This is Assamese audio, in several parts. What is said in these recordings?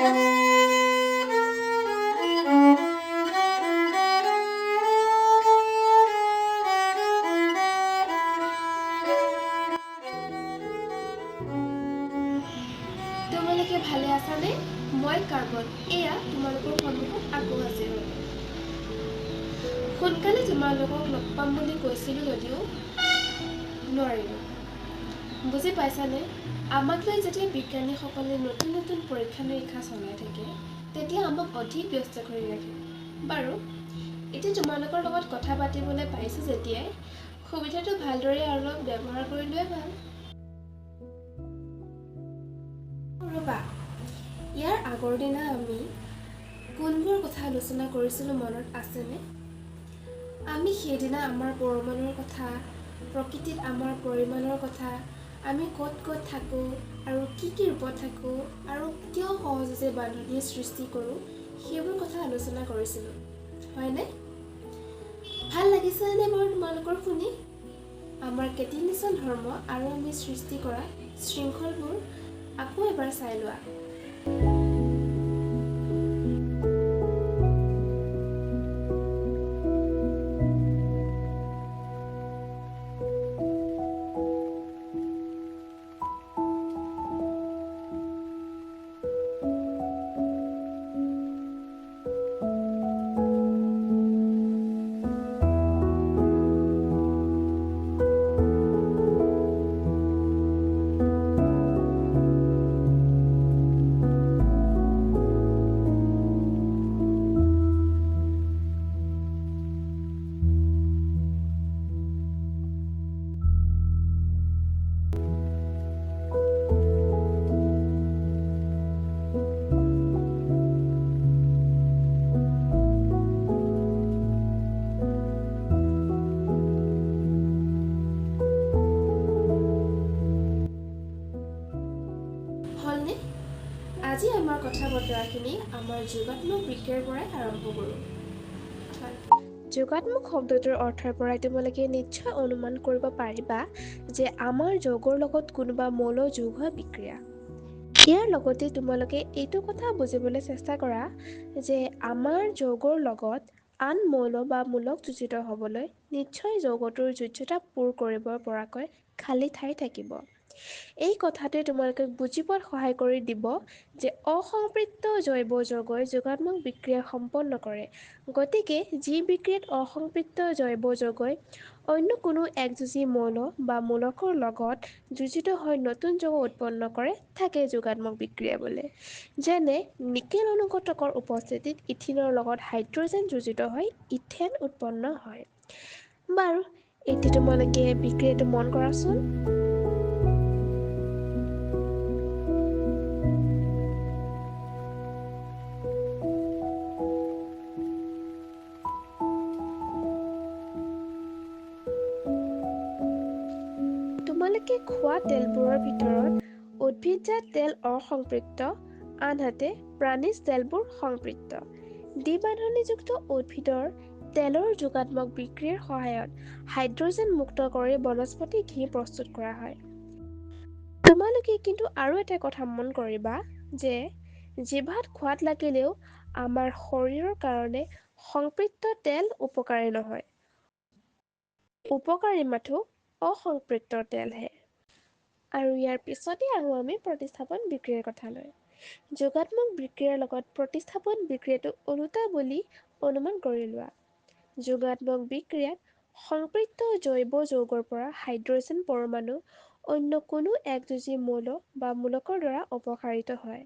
তোমালোকে ভালে আছানে? মই কাৰ্বন। এয়া তোমালোকৰ সন্মুখত আকৌ হাজিৰ হ'লো। সোনকালে তোমালোকক লগ পাম বুলি কৈছিলোঁ যদিও নোৱাৰিলোঁ। বুজি পাইছানে? আমাক লৈ যেতিয়া বিজ্ঞানীসকলে নতুন নতুন পৰীক্ষা নিৰীক্ষা চলাই থাকে, তেতিয়া আমাক অধিক ব্যস্ত কৰি ৰাখে। বাৰু, এতিয়া তোমালোকৰ লগত কথা পাতিবলৈ পাইছোঁ যেতিয়াই সুবিধাটো ভালদৰে অলপ ব্যৱহাৰ কৰিলেই ভাল। ৰ'বা, ইয়াৰ আগৰ দিনা আমি কোনবোৰ কথা আলোচনা কৰিছিলোঁ মনত আছেনে? আমি সেইদিনা আমাৰ পৰমাণুৰ কথা, প্ৰকৃতিত আমাৰ পৰিমাণৰ কথা, আমি ক'ত ক'ত থাকোঁ আৰু কি কি ৰূপত থাকোঁ আৰু কিয় সহজতে বাননিৰ সৃষ্টি কৰোঁ সেইবোৰ কথা আলোচনা কৰিছিলোঁ, হয়নে? ভাল লাগিছেনে বাৰু তোমালোকৰ শুনি? আমাৰ কেটিনিছন ধৰ্ম আৰু আমি সৃষ্টি কৰা শৃংখলবোৰ আকৌ এবাৰ চাই লোৱা। হ'লনে? আজি আমাৰ কথা বতৰাখিনি আমাৰ যোগাত্মক বিক্ৰিয়াৰ পৰাই আৰম্ভ কৰোঁ। যোগাত্মক শব্দটোৰ অৰ্থৰ পৰাই তোমালোকে নিশ্চয় অনুমান কৰিব পাৰিবা যে আমাৰ যৌগৰ লগত কোনোবা মৌল যোগ হোৱা বিক্ৰিয়া। ইয়াৰ লগতে তোমালোকে এইটো কথা বুজিবলৈ চেষ্টা কৰা যে আমাৰ যৌগৰ লগত আন মৌল বা মূলক যোজিত হ'বলৈ নিশ্চয় যৌগটোৰ যোজ্যতা পূৰ কৰিব পৰাকৈ খালী ঠাই থাকিব। এই কথাটোৱে তোমালোকক বুজি পোৱাত সহায় কৰি দিব যে অসম্পৃক্ত জৈৱ যৌগই যোগাত্মক বিক্ৰিয়া সম্পন্ন কৰে। গতিকে যি বিক্ৰিয়াত অসম্পৃক্ত জৈৱ যৌগই অন্য কোনো একযোজী মৌল বা মূলকৰ লগত যোজিত হৈ নতুন যৌগ উৎপন্ন কৰে থাকে যোগাত্মক বিক্ৰিয়া বোলে। যেনে নিকেল অনুঘটকৰ উপস্থিতিত ইথিনৰ লগত হাইড্ৰজেন যোজিত হৈ ইথেন উৎপন্ন হয়। বাৰু, এতিয়া তোমালোকে বিক্ৰিয়াটো মন কৰাচোন। তোমালোকে খোৱা তেলবোৰৰ ভিতৰত উদ্ভিদজাত তেল অসম্পৃক্ত, আনহাতে প্ৰাণীজ তেলবোৰ সংপৃক্ত। দ্বিবান্ধনীযুক্ত উদ্ভিদৰ তেলৰ যোগাত্মক বিক্ৰিয়াৰ সহায়ত হাইড্ৰজেন মুক্ত কৰি বনস্পতি ঘি প্ৰস্তুত কৰা হয়। তোমালোকে কিন্তু আৰু এটা কথা মন কৰিবা যে জিভাত সোৱাদ লাগিলেও আমাৰ শৰীৰৰ কাৰণে সংপৃক্ত তেল উপকাৰী নহয়। উপকাৰী মাথো অসম্পৃক্ত তেলহে। আৰু ইয়াৰ পিছতে আহোঁ আমি প্ৰতিস্থাপন বিক্ৰিয়াৰ কথালৈ। যোগাত্মক বিক্ৰিয়াৰ লগত প্ৰতিস্থাপন বিক্ৰিয়াটো ওলোটা বুলি অনুমান কৰি লোৱা। যোগাত্মক বিক্ৰিয়াত সংপৃক্ত জৈৱ যৌগৰ পৰা হাইড্ৰজেন পৰমাণু অন্য কোনো একযোজী মৌল বা মূলকৰ দ্বাৰা অপসাৰিত হয়।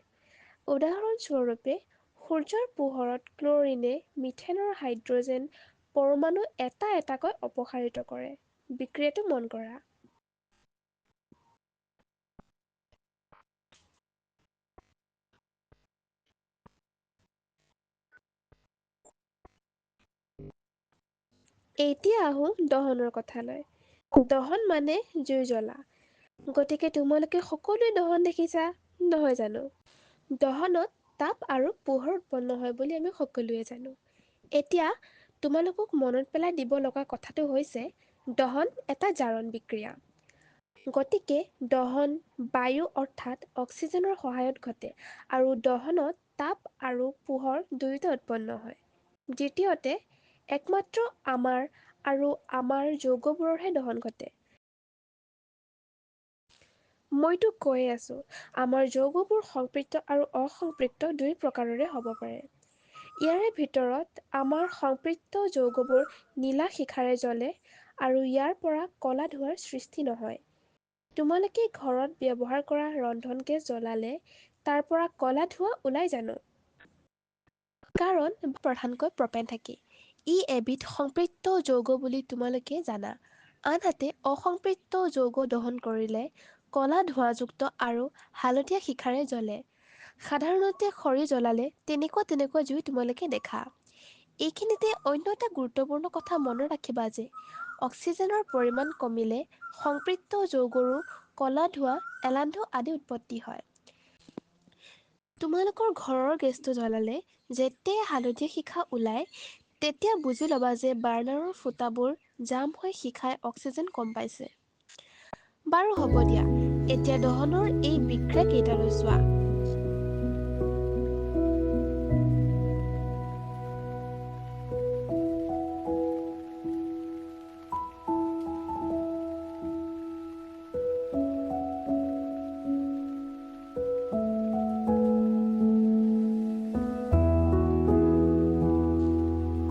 উদাহৰণস্বৰূপে, সূৰ্যৰ পোহৰত ক্লৰিনে মিথেনৰ হাইড্ৰজেন পৰমাণু এটা এটাকৈ অপসাৰিত কৰে। বিক্ৰিয়াটো মন কৰা। এতিয়া আহোঁ দহনৰ কথালৈ। দহন মানে জুই জ্বলা। গতিকে তোমালোকে সকলোৱে দহন দেখিছা, নহয় জানো? দহনত তাপ আৰু পোহৰ উৎপন্ন হয় বুলি আমি সকলোৱে জানো। এতিয়া তোমালোকক মনত পেলাই দিব লগা কথাটো হৈছে দহন এটা জাৰণ বিক্ৰিয়া। গতিকে দহন বায়ু অৰ্থাৎ অক্সিজেনৰ সহায়ত ঘটে আৰু দহনত তাপ আৰু পোহৰ দুয়োটা উৎপন্ন হয়। দ্বিতীয়তে, একমাত্ৰ আমাৰ যৌগবোৰৰহে দহন ঘটে। মইতো কৈয়ে আছোঁ, আমাৰ যৌগবোৰ সংপৃক্ত আৰু অসংপৃক্ত দুই প্ৰকাৰৰে হ'ব পাৰে। ইয়াৰে ভিতৰত আমাৰ সংপৃক্ত যৌগবোৰ নীলা শিখাৰে জ্বলে আৰু ইয়াৰ পৰা ক'লা ধোঁৱাৰ সৃষ্টি নহয়। তোমালোকে ঘৰত ব্যৱহাৰ কৰা ৰন্ধন গেছ জ্বলালে তাৰ পৰা ক'লা ধোঁৱা ওলাই জানো? কাৰণ প্ৰধানকৈ প্ৰপেন থাকে। ই এবিধ সংপৃক্ত যৌগ বুলি তোমালোকে জানা। আনহাতে অসংপৃক্ত যৌগ দহন কৰিলে ক'লা ধোঁৱাযুক্ত আৰু হালধীয়া শিখাৰে জ্বলে। সাধাৰণতে খৰি জ্বলালে তেনেকুৱা জুই তোমালোকে দেখা। এইখিনিতে অন্য এটা গুৰুত্বপূৰ্ণ কথা মনত ৰাখিবা যে অক্সিজেনৰ পৰিমাণ কমিলে সংপৃক্ত যৌগৰো ক'লা ধোঁৱা, এলান্ধু আদি উৎপত্তি হয়। তোমালোকৰ ঘৰৰ গেছটো জ্বলালে যেতিয়াই হালধীয়া শিখা ওলায় তেতিয়া বুজি ল'বা যে বাৰ্ণাৰৰ ফুটাবোৰ জাম হৈ শিখাই অক্সিজেন কম পাইছে। বাৰু হ'ব দিয়া, এতিয়া দহনৰ এই বিক্ৰিয়া কেইটালৈ চোৱা।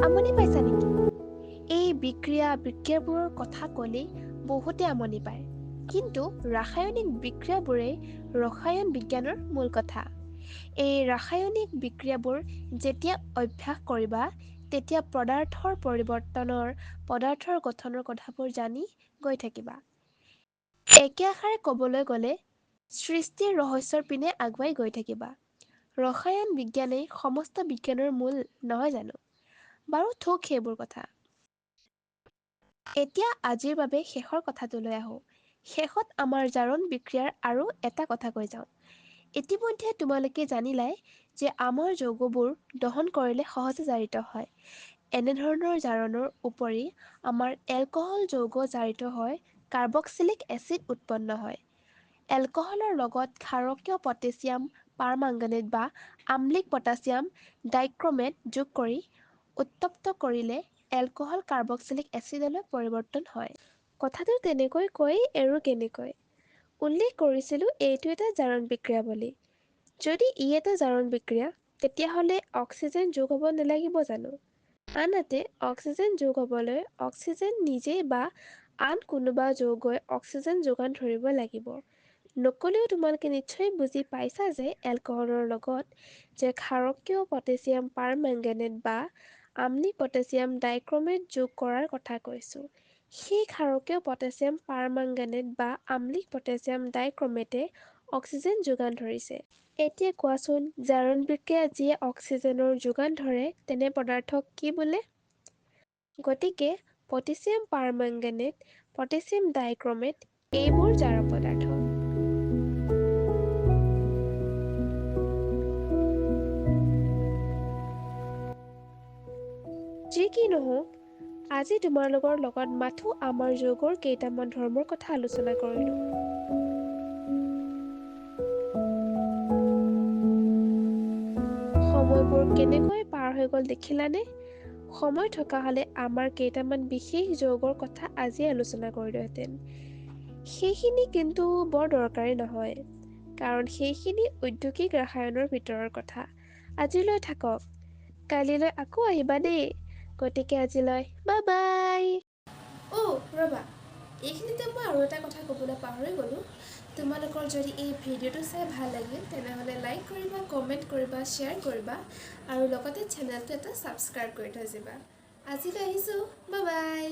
আমনি পাইছা নেকি? এই বিক্ৰিয়াবোৰৰ কথা ক'লেই বহুতে আমনি পায়। কিন্তু ৰাসায়নিক বিক্ৰিয়াবোৰেই ৰসায়ন বিজ্ঞানৰ মূল কথা। এই ৰাসায়নিক বিক্ৰিয়াবোৰ যেতিয়া অভ্যাস কৰিবা তেতিয়া পদাৰ্থৰ গঠনৰ কথাবোৰ জানি গৈ থাকিবা। একে আষাৰে ক'বলৈ গ'লে সৃষ্টিৰ ৰহস্যৰ পিনে আগুৱাই গৈ থাকিবা। ৰসায়ন বিজ্ঞানেই সমস্ত বিজ্ঞানৰ মূল নহয় জানো? বাৰু থওক সেইবোৰ কথা। এতিয়া আজিৰ বাবে শেষৰ কথাটোলৈ আহোঁ। শেষত আমাৰ জাৰণ বিক্ৰিয়াৰ আৰু এটা কথা কৈ যাওঁ। ইতিমধ্যে তোমালোকে জানিলাই যে আমাৰ যৌগবোৰ দহন কৰিলে সহজে জাৰিত হয়। এনেধৰণৰ জাৰণৰ উপৰি আমাৰ এলকহল যৌগ জাৰিত হৈ কাৰ্বক্সিলিক এচিড উৎপন্ন হয়। এলকহলৰ লগত ক্ষাৰকীয় পটাছিয়াম পাৰমাংগানেট বা আম্লিক পটাছিয়াম ডাইক্ৰমেট যোগ কৰি উত্তপ্ত কৰিলে এলকহল কাৰ্বক্সিলিক এচিডলৈ পৰিৱৰ্তন হয়। কথাটো তেনেকৈ কৈ এৰো কেনেকৈ? উল্লেখ কৰিছিলোঁ এইটো এটা জাৰণ বিক্ৰিয়া বুলি। যদি ই এটা জাৰণ বিক্ৰিয়া, তেতিয়াহ'লে অক্সিজেন যোগ হ'ব নালাগিব জানো? আনহাতে অক্সিজেন যোগ হ'বলৈ অক্সিজেন নিজেই বা আন কোনোবা যৌগই অক্সিজেন যোগান ধৰিব লাগিব। নকলেও তোমালোকে নিশ্চয় বুজি পাইছা যে এলকহলৰ লগত যে ক্ষাৰকীয় পটাছিয়াম পাৰমেংগানেট বা আম্লিক পটাছিয়াম ডাইক্ৰমেট যোগ কৰাৰ কথা কৈছোঁ। সেই ক্ষাৰকীয় পটাছিয়াম পাৰমাংগানেট বা আম্লিক পটাছিয়াম ডাইক্ৰমেটে অক্সিজেন যোগান ধৰিছে। এতিয়া কোৱাচোন, জাৰণ বিক্ৰিয়া যিয়ে অক্সিজেনৰ যোগান ধৰে তেনে পদাৰ্থক কি বোলে? গতিকে পটাছিয়াম পাৰমেংগানেট, পটাছিয়াম ডাইক্ৰমেট এইবোৰ জাৰক পদাৰ্থ। যি কি নহওক, আজি তোমালোকৰ লগত মাথো আমাৰ যৌগৰ কেইটামান ধৰ্মৰ কথা আলোচনা কৰিলোঁ। সময়বোৰ কেনেকৈ পাৰ হৈ গ'ল দেখিলানে? সময় থকা হ'লে আমাৰ কেইটামান বিশেষ যৌগৰ কথা আজি আলোচনা কৰিলোহেঁতেন। সেইখিনি কিন্তু বৰ দৰকাৰী নহয়, কাৰণ সেইখিনি ঔদ্যোগিক ৰসায়নৰ ভিতৰৰ কথা। আজিলৈ থাকক, কালিলৈ আকৌ আহিবা দেই। গতিকে আজিলৈ বাই বাই। ৰ'বা, এইখিনিতে মই আৰু এটা কথা ক'বলৈ পাহৰি গ'লোঁ। তোমালোকৰ যদি এই ভিডিঅ'টো চাই ভাল লাগিল তেনেহ'লে লাইক কৰিবা, কমেণ্ট কৰিবা, শ্বেয়াৰ কৰিবা আৰু লগতে চেনেলটো এটা ছাবস্ক্ৰাইব কৰি থৈ যাবা। আজিলৈ আহিছোঁ, বাই বাই।